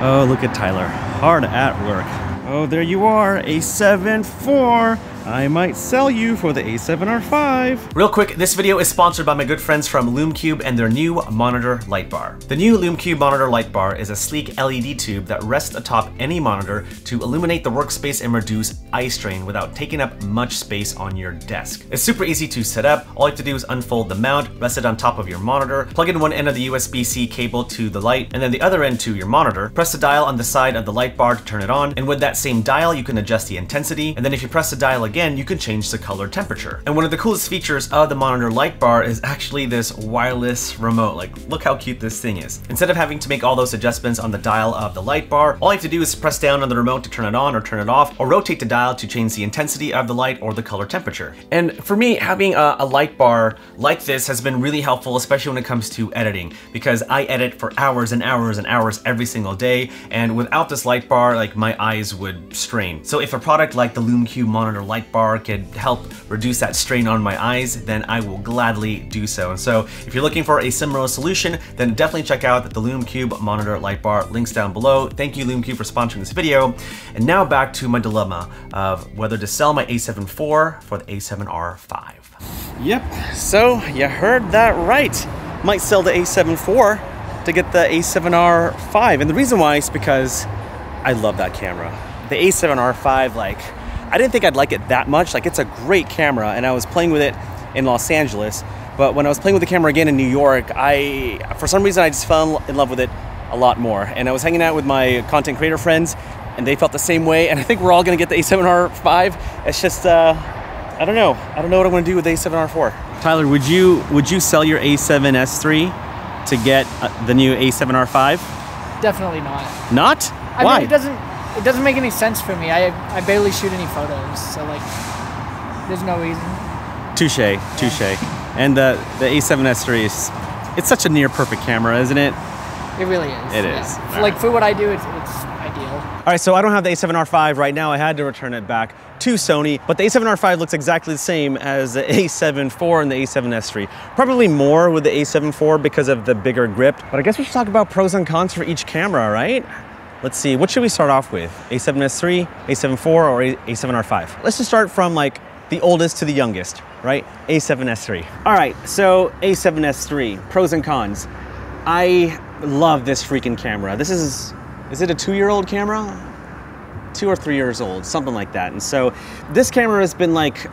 Oh, look at Tyler, hard at work. Oh, there you are, A7IV. I might sell you for the A7R5. Real quick, this video is sponsored by my good friends from LumeCube and their new monitor light bar. The new LumeCube monitor light bar is a sleek LED tube that rests atop any monitor to illuminate the workspace and reduce eye strain without taking up much space on your desk. It's super easy to set up. All you have to do is unfold the mount, rest it on top of your monitor, plug in one end of the USB-C cable to the light, and then the other end to your monitor. Press the dial on the side of the light bar to turn it on, and with that same dial, you can adjust the intensity, and then if you press the dial again, you can change the color temperature. And one of the coolest features of the monitor light bar is actually this wireless remote. Like, look how cute this thing is. Instead of having to make all those adjustments on the dial of the light bar, all you have to do is press down on the remote to turn it on or turn it off, or rotate the dial to change the intensity of the light or the color temperature. And for me, having a light bar like this has been really helpful, especially when it comes to editing, because I edit for hours and hours and hours every single day, and without this light bar, like, my eyes would strain. So if a product like the LumeCube monitor light bar could help reduce that strain on my eyes, then I will gladly do so. And so if you're looking for a similar solution, then definitely check out the LumeCube monitor light bar. Links down below. Thank you, LumeCube, for sponsoring this video. And now back to my dilemma of whether to sell my A7 IV for the A7R5. Yep, so you heard that right. Might sell the A7 IV to get the A7R5. And the reason why is because I love that camera. The A7R5, like, I didn't think I'd like it that much. Like, it's a great camera, and I was playing with it in Los Angeles, but when I was playing with the camera again in New York, for some reason, I just fell in love with it a lot more. And I was hanging out with my content creator friends, and they felt the same way, and I think we're all gonna get the A7R5. It's just, I don't know. I don't know what I'm gonna do with the A7R4. Tyler, would you sell your A7S3 to get the new A7R5? Definitely not. Not? I Why? mean, it doesn't make any sense for me. I barely shoot any photos, so like, there's no reason. Touche, touche. And the A7S3 it's such a near perfect camera, isn't it? It really is. It is. Like, for what I do, it's ideal. All right, so I don't have the A7R5 right now. I had to return it back to Sony, but the A7R5 looks exactly the same as the A7 IV and the A7S3. Probably more with the A7 IV because of the bigger grip, but I guess we should talk about pros and cons for each camera, right? Let's see, what should we start off with? A7S3, A7 IV, or A7R5? Let's just start from like the oldest to the youngest, right? A7S3. All right, so A7S3, pros and cons. I love this freaking camera. This is it a 2-year-old camera? 2 or 3 years old, something like that. And so this camera has been like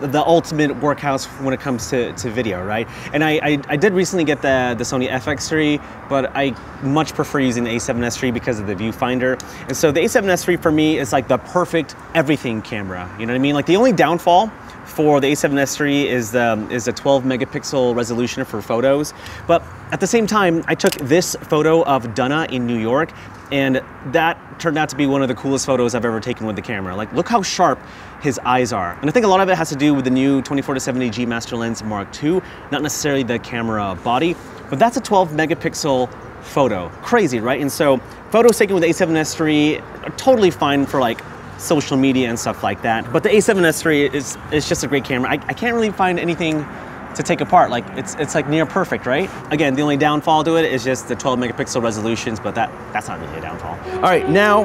the ultimate workhorse when it comes to video, right? And I did recently get the Sony FX3, but I much prefer using the A7S3 because of the viewfinder. And so the A7S3 for me is like the perfect everything camera. You know what I mean? Like, the only downfall for the A7S3 is the 12 megapixel resolution for photos. But at the same time, I took this photo of Donna in New York, and that turned out to be one of the coolest photos I've ever taken with the camera. Like, look how sharp his eyes are. And I think a lot of it has to do with the new 24-70 G Master Lens Mark II, not necessarily the camera body, but that's a 12 megapixel photo. Crazy, right? And so photos taken with the A7S3 are totally fine for like social media and stuff like that. But the A7S3 is just a great camera. I can't really find anything to take apart. Like, it's like near perfect, right? Again, the only downfall to it is just the 12 megapixel resolutions, but that's not really a downfall. All right, now,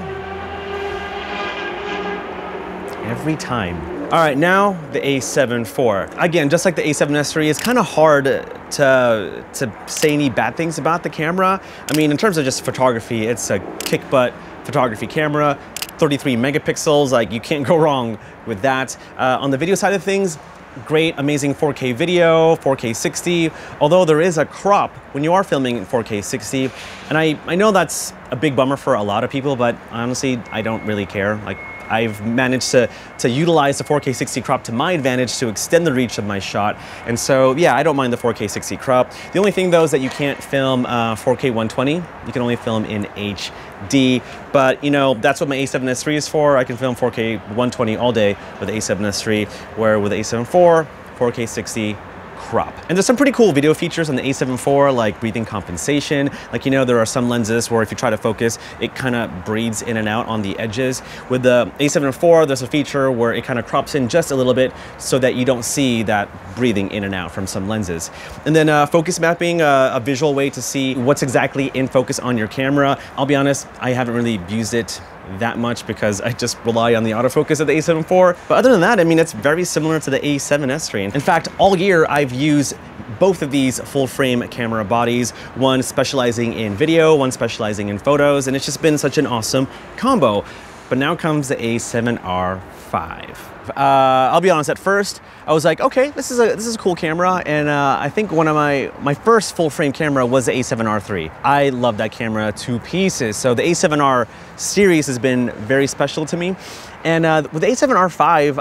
every time. All right, now the A7 IV. Again, just like the A7S3, it's kind of hard to say any bad things about the camera. I mean, in terms of just photography, it's a kick-butt photography camera. 33 megapixels, like, you can't go wrong with that. On the video side of things, great, amazing 4K video, 4K 60, although there is a crop when you are filming in 4K 60, and I know that's a big bummer for a lot of people, but honestly, I don't really care. Like, I've managed to utilize the 4K 60 crop to my advantage to extend the reach of my shot. And so, yeah, I don't mind the 4K 60 crop. The only thing, though, is that you can't film 4K 120. You can only film in HD. But, you know, that's what my A7S3 is for. I can film 4K 120 all day with the A7S3, where with the A7 IV, 4K 60, crop. And there's some pretty cool video features on the A7 IV, like breathing compensation. Like, you know, there are some lenses where if you try to focus, it kind of breathes in and out on the edges. With the A7 IV, there's a feature where it kind of crops in just a little bit so that you don't see that breathing in and out from some lenses. And then focus mapping, a visual way to see what's exactly in focus on your camera. I'll be honest, I haven't really used it that much because I just rely on the autofocus of the A7 IV. But other than that, I mean, it's very similar to the A7S III. In fact, all year I've used both of these full frame camera bodies, one specializing in video, one specializing in photos, and it's just been such an awesome combo. But now comes the A7R5. I'll be honest, at first I was like, okay, this is a cool camera, and I think one of my first full frame camera was the A7R3. I love that camera to pieces. So the A7R series has been very special to me. And with the A7R5,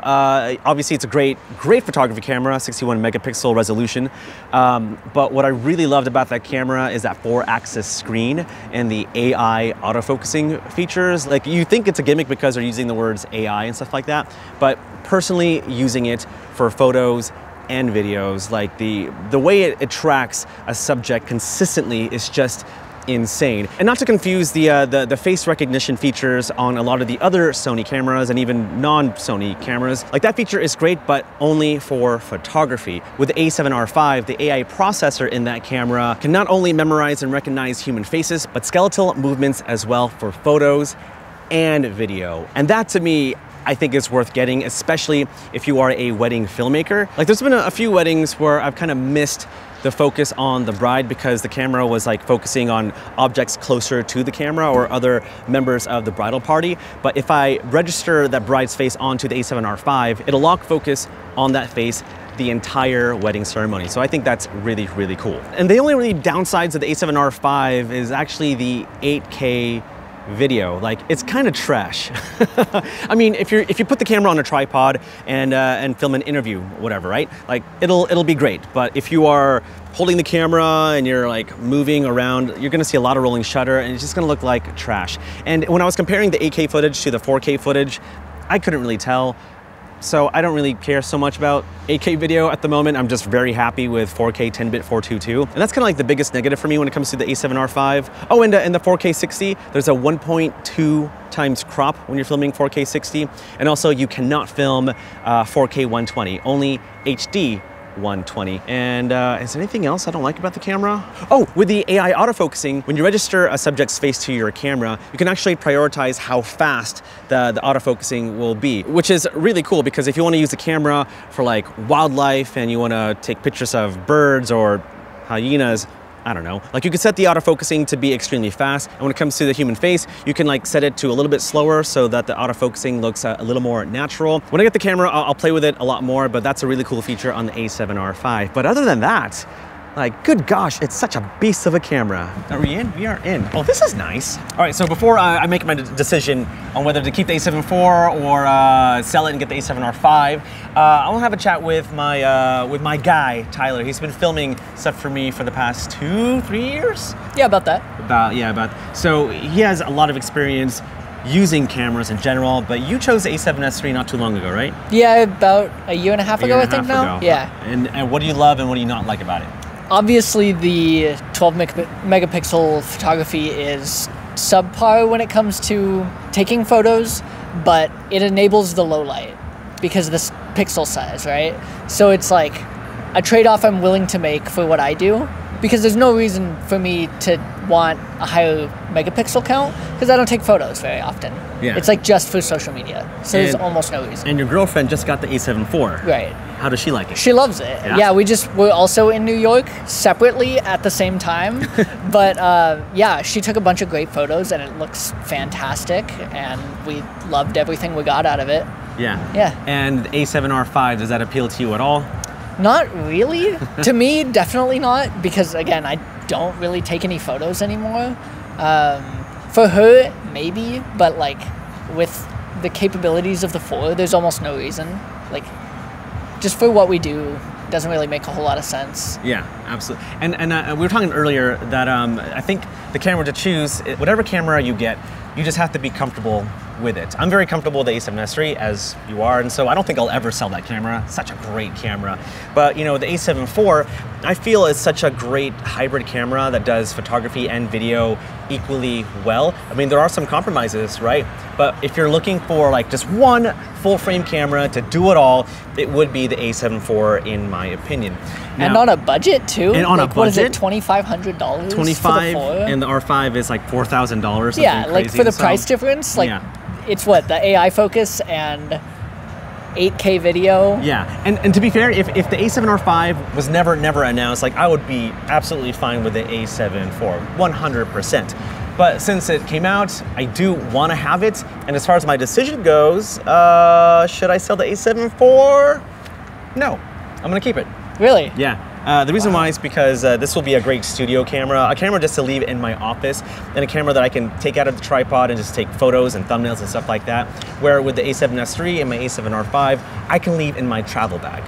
obviously it's a great photography camera, 61 megapixel resolution. But what I really loved about that camera is that 4-axis screen and the AI autofocusing features. Like, you think it's a gimmick because they're using the words AI and stuff like that, but personally using it for photos and videos, like the way it tracks a subject consistently is just insane. And not to confuse the face recognition features on a lot of the other Sony cameras and even non-Sony cameras. Like, that feature is great, but only for photography. With the A7R5, the AI processor in that camera can not only memorize and recognize human faces, but skeletal movements as well for photos and video. And that, to me, I think is worth getting, especially if you are a wedding filmmaker. Like, there's been a few weddings where I've kind of missed the focus on the bride because the camera was like focusing on objects closer to the camera or other members of the bridal party. But if I register that bride's face onto the A7R5, it'll lock focus on that face the entire wedding ceremony. So I think that's really, really cool. And the only really downsides of the A7R5 is actually the 8K video. Like, it's kind of trash. I mean, if you put the camera on a tripod and film an interview, whatever, right? Like, it'll be great. But if you are holding the camera and you're like moving around, you're gonna see a lot of rolling shutter and it's just gonna look like trash. And when I was comparing the 8K footage to the 4K footage, I couldn't really tell. So I don't really care so much about 8K video at the moment. I'm just very happy with 4K 10-bit 422. And that's kind of like the biggest negative for me when it comes to the A7R5. Oh, and in the 4K 60, there's a 1.2 times crop when you're filming 4K 60. And also you cannot film 4K 120, only HD 120. And is there anything else I don't like about the camera? Oh, with the AI autofocusing, when you register a subject's face to your camera, you can actually prioritize how fast the autofocusing will be, which is really cool because if you want to use the camera for like wildlife and you want to take pictures of birds or hyenas, I don't know. Like, you can set the autofocusing to be extremely fast. And when it comes to the human face, you can like set it to a little bit slower so that the autofocusing looks a little more natural. When I get the camera, I'll play with it a lot more, but that's a really cool feature on the A7R5. But other than that, like, good gosh, it's such a beast of a camera. Are we in? We are in. Oh, this is nice. All right, so before I make my decision on whether to keep the A7 IV or sell it and get the A7R5, I want to have a chat with my guy, Tyler. He's been filming stuff for me for the past 2-3 years? Yeah, about that. So he has a lot of experience using cameras in general, but you chose the A7S III not too long ago, right? Yeah, about a year and a half ago, I think now. Yeah. And what do you love and what do you not like about it? Obviously, the 12 megapixel photography is subpar when it comes to taking photos, but it enables the low light because of this pixel size, right? So it's like a trade-off I'm willing to make for what I do, because there's no reason for me to want a higher megapixel count because I don't take photos very often. Yeah. It's like just for social media, so there's almost no reason. And your girlfriend just got the A7 IV. Right. How does she like it? She loves it. Yeah, we're also in New York separately at the same time. But yeah, she took a bunch of great photos and it looks fantastic and we loved everything we got out of it. Yeah. Yeah. And A7R5, does that appeal to you at all? Not really. To me, definitely not, because again, I don't really take any photos anymore. For her, maybe, but like with the capabilities of the 4, there's almost no reason. Like, just for what we do, doesn't really make a whole lot of sense. Yeah, absolutely. And we were talking earlier that I think the camera to choose, whatever camera you get, you just have to be comfortable with it. I'm very comfortable with the A7S III, as you are, and so I don't think I'll ever sell that camera. Such a great camera. But you know, the A7 IV, I feel is such a great hybrid camera that does photography and video equally well. I mean, there are some compromises, right? But if you're looking for like just one full frame camera to do it all, it would be the A7 IV in my opinion. Now, and on a budget too? And on like, a budget? What is it, $2,500? $25, and the R5 is like $4,000. Yeah, like for the price difference, like it's what, the AI focus and 8K video. Yeah, and to be fair, if the A7R5 was never announced, like I would be absolutely fine with the A7 IV, 100%. But since it came out, I do want to have it. And as far as my decision goes, should I sell the A7 IV? No, I'm gonna keep it. Really? Yeah. The reason why is because this will be a great studio camera, a camera just to leave in my office, and a camera that I can take out of the tripod and just take photos and thumbnails and stuff like that. Where with the A7S III and my A7R5, I can leave in my travel bag.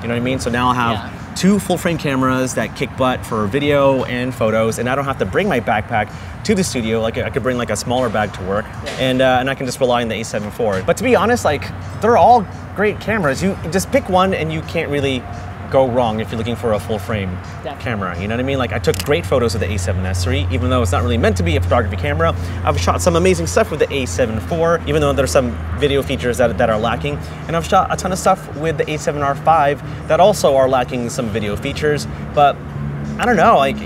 You know what I mean? So now I'll have two full frame cameras that kick butt for video and photos, and I don't have to bring my backpack to the studio. Like I could bring like a smaller bag to work, and I can just rely on the A7 IV. But to be honest, like they're all great cameras. You just pick one and you can't really go wrong if you're looking for a full frame camera. You know what I mean? Like I took great photos of the A7S III, even though it's not really meant to be a photography camera. I've shot some amazing stuff with the A7 IV, even though there's some video features that are lacking. And I've shot a ton of stuff with the A7R5 that also are lacking some video features. But I don't know, like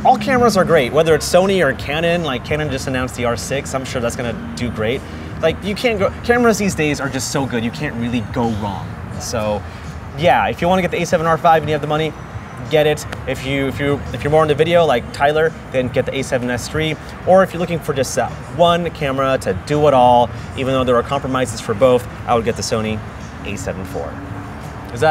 all cameras are great, whether it's Sony or Canon. Like Canon just announced the R6. I'm sure that's gonna do great. Like you can't go, cameras these days are just so good, you can't really go wrong. So yeah, if you want to get the A7R5 and you have the money, get it. If you're more into video like Tyler, then get the A7S III. Or if you're looking for just that one camera to do it all, even though there are compromises for both, I would get the Sony A7 IV. Is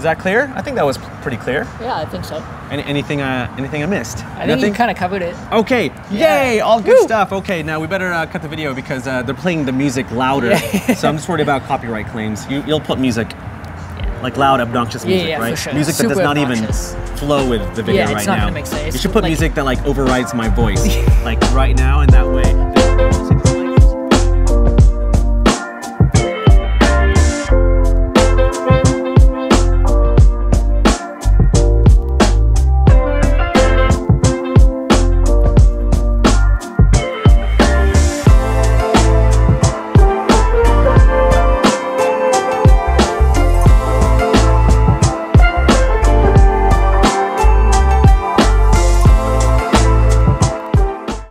that clear? I think that was pretty clear. Yeah, I think so. Anything I missed? I think you kind of covered it. Okay, yay, all good stuff. Okay, now we better cut the video because they're playing the music louder. So I'm just worried about copyright claims. You'll put music, like loud, obnoxious music, right? For sure. Music that does not even flow with the video right now. It's not gonna make sense. You should put music that like overrides my voice. Like right now.